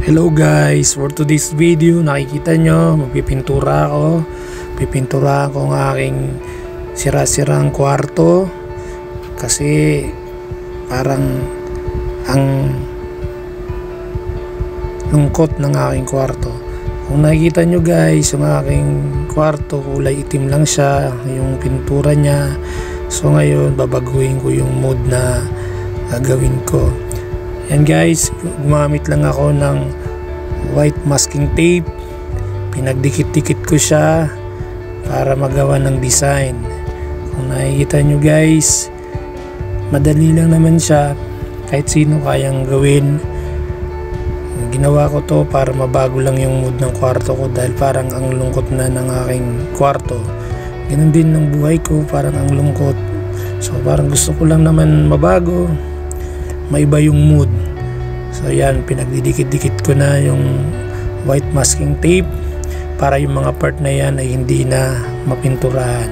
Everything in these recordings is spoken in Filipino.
Hello guys, for today's video nakikita nyo magpipintura ako. Pipintura ko ang aking sira-sirang kwarto kasi parang ang lungkot ng aking kwarto. Kung nakikita nyo guys, yung aking kwarto kulay itim lang siya, yung pintura niya. So ngayon babaguhin ko yung mood na gagawin ko. Yan guys, gumamit lang ako ng white masking tape. Pinagdikit-dikit ko siya para magawa ng design. Kung nakikita nyo guys, madali lang naman siya. Kahit sino kayang gawin. Ginawa ko to para mabago lang yung mood ng kwarto ko dahil parang ang lungkot na ng aking kwarto. Ganun din ng buhay ko, parang ang lungkot. So parang gusto ko lang naman mabago, maiba yung mood. So yan, pinagdidikit-dikit ko na yung white masking tape para yung mga part na yan ay hindi na mapinturahan.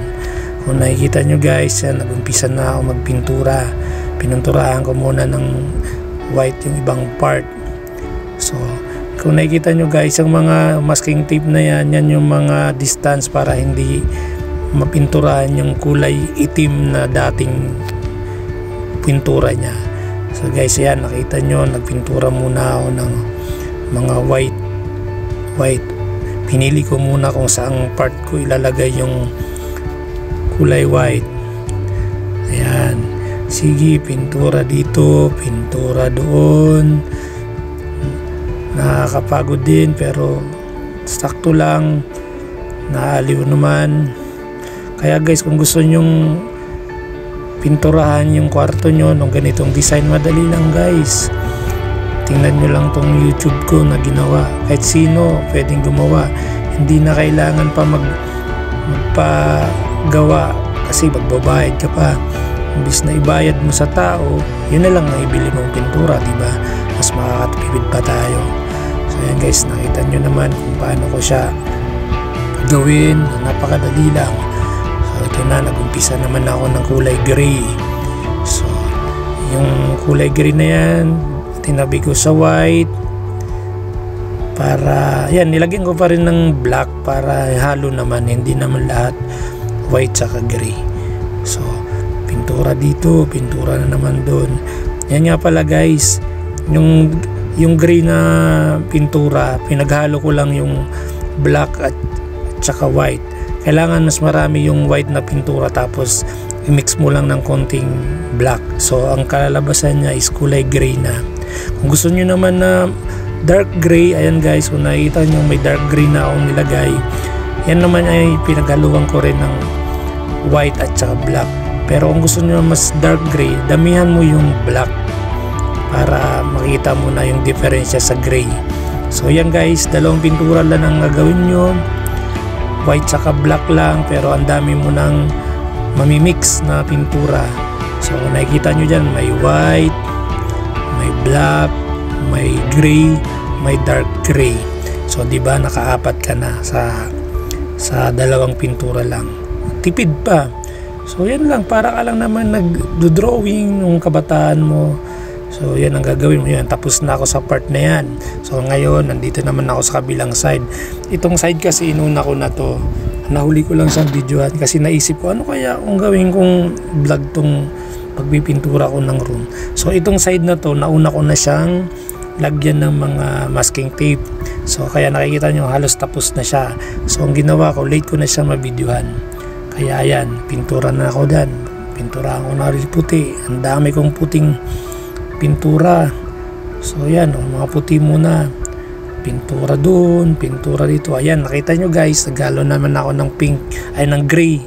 Kung nakikita nyo guys, yan, nag-umpisa na ako magpintura. Pininturahan ko muna ng white yung ibang part. So kung nakikita nyo guys, ang mga masking tape na yan, yan yung mga distance para hindi mapinturahan yung kulay itim na dating pintura niya. So guys, yan, nakita nyo, nagpintura muna ako ng mga white. Pinili ko muna kung saang part ko ilalagay yung kulay white. Ayan, sige, pintura dito, pintura doon. Nakakapagod din pero sakto lang, naaliw naman. Kaya guys, kung gusto nyong pinturahan yung kwarto nyo ng ganitong design, madali lang guys. Tingnan nyo lang tong YouTube ko na ginawa. Kahit sino pwedeng gumawa. Hindi na kailangan pa magpagawa kasi magbabayad ka pa. Imbis na ibayad mo sa tao, yun na lang na ibili mong pintura, diba? Mas makakatipid pa tayo. So yan guys, nakita nyo naman kung paano ko siya gawin. Napakadali lang. Ito na, nag-umpisa naman ako ng kulay gray. So yung kulay gray na yan, tinabi ko sa white para, yan, nilagyan ko pa rin ng black para halo naman, hindi naman lahat white saka gray. So pintura dito, pintura na naman doon. Yan nga pala guys, yung gray na pintura, pinaghalo ko lang yung black at saka white. Kailangan mas marami yung white na pintura tapos i-mix mo lang ng konting black. So ang kalalabasan niya is kulay gray na. Kung gusto niyo naman na dark gray, ayan guys, kung nakita niyo may dark gray na akong nilagay, yan naman ay pinaghaluan ko rin ng white at saka black. Pero kung gusto niyo mas dark gray, damihan mo yung black para makita mo na yung diferensya sa gray. So yan guys, dalawang pintura lang ang gagawin nyo, white saka black lang, pero ang dami mo nang mamimix na pintura. So kung nakikita nyo dyan, may white, may black, may gray, may dark gray. So diba nakaapat ka na sa dalawang pintura lang, tipid pa. So yan lang, para ka lang naman nag-drawing nung kabataan mo. So yan ang gagawin mo, yan, tapos na ako sa part na yan. So ngayon nandito naman ako sa kabilang side. Itong side kasi inuna ko na to, nahuli ko lang sa videohan kasi naisip ko ano kaya kung gawin kong vlog tong pagpipintura ko ng room. So itong side na to, nauna ko na siyang lagyan ng mga masking tape. So kaya nakikita nyo halos tapos na siya. So ang ginawa ko, late ko na siya mabidyohan. Kaya yan, pintura na ako dyan. Pintura ko na rin puti. Ang dami kong puting pintura. So yan, mga puti muna, pintura doon, pintura dito. Ayan, nakita nyo guys, naghalo naman ako ng pink, ay ng gray,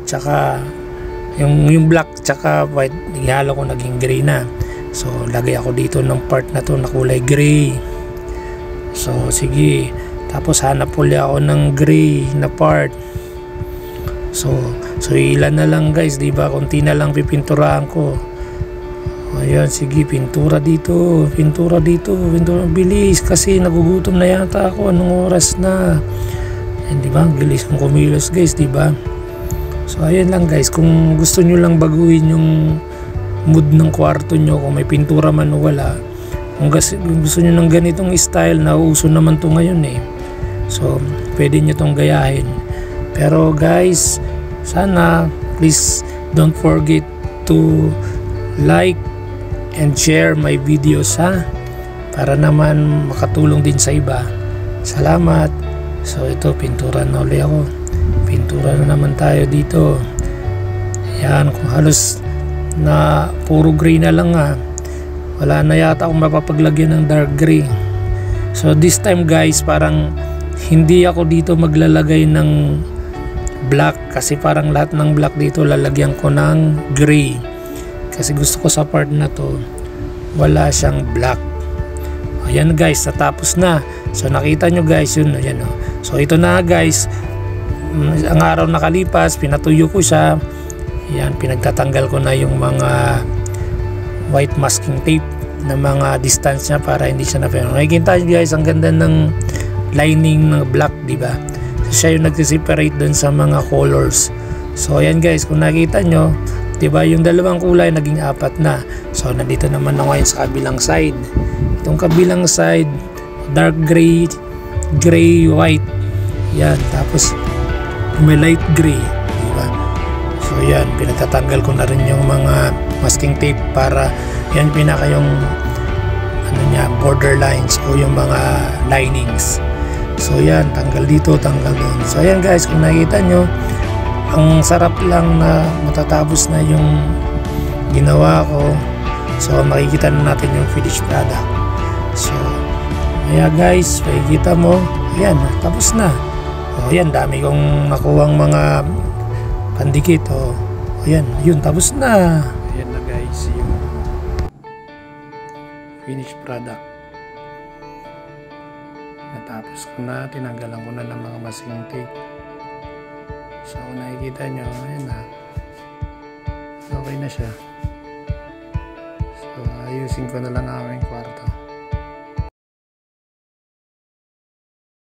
tsaka yung black tsaka white, ihalo ko naging gray na. So lagay ako dito ng part na to na kulay gray. So sige, tapos hanap ulit ako ng gray na part. So ilan na lang guys, diba? Konti na lang pipinturahan ko. Ayan, sige, pintura dito, pintura dito, pintura. Bilis kasi nagugutom na yata ako. Anong oras na? Ayan, diba? Bilis kong kumilos guys, diba? So ayan lang guys, kung gusto nyo lang baguhin yung mood ng kwarto nyo, kung may pintura man o wala, Kung gusto nyo ng ganitong style, nauuso naman to ngayon eh. So, pwede nyo tong gayahin. Pero guys, sana please don't forget to like and share my videos ha, para naman makatulong din sa iba. Salamat. So ito, pintura na ulit ako. Pintura na naman tayo dito. Yan, kung halos na puro gray na lang ha. Wala na yata akong mapapaglagyan ng dark gray. So this time guys, parang hindi ako dito maglalagay ng black, kasi parang lahat ng black dito lalagyan ko ng gray. Kasi gusto ko sa part na to wala siyang black. Ayan guys, natapos na. So nakita nyo guys yun. Ayan, oh. So ito na guys, ang araw nakalipas, pinatuyo ko siya. Ayan, pinagtatanggal ko na yung mga white masking tape na mga distance niya para hindi siya na-feel. Nakikita nyo guys, ang ganda ng lining ng black, diba? So siya yung nag-separate dun sa mga colors. So ayan guys, kung nakita nyo, diba, yung dalawang kulay naging apat na. So nandito naman na ngayon sa kabilang side. Itong kabilang side, dark gray, gray, white. Yan, tapos may light gray, diba? So yan, pinagtatanggal ko na rin yung mga masking tape para yan pinaka yung ano niya, border lines o yung mga linings. So yan, tanggal dito, tanggal doon. So ayan guys, kung nakita nyo, ang sarap lang na matatapos na yung ginawa ko. So makikita na natin yung finished product. So kaya guys, makikita mo, ayan, tapos na. O ayan, dami kong nakuhang mga pandikit. O ayan, yun, tapos na. Ayan na guys, yung finished product. Natapos ko na, tinanggalan ko na ng mga masking tape. So kung nakikita nyo, ayan na, okay na siya. So ayusin ko na lang ang aking kwarto.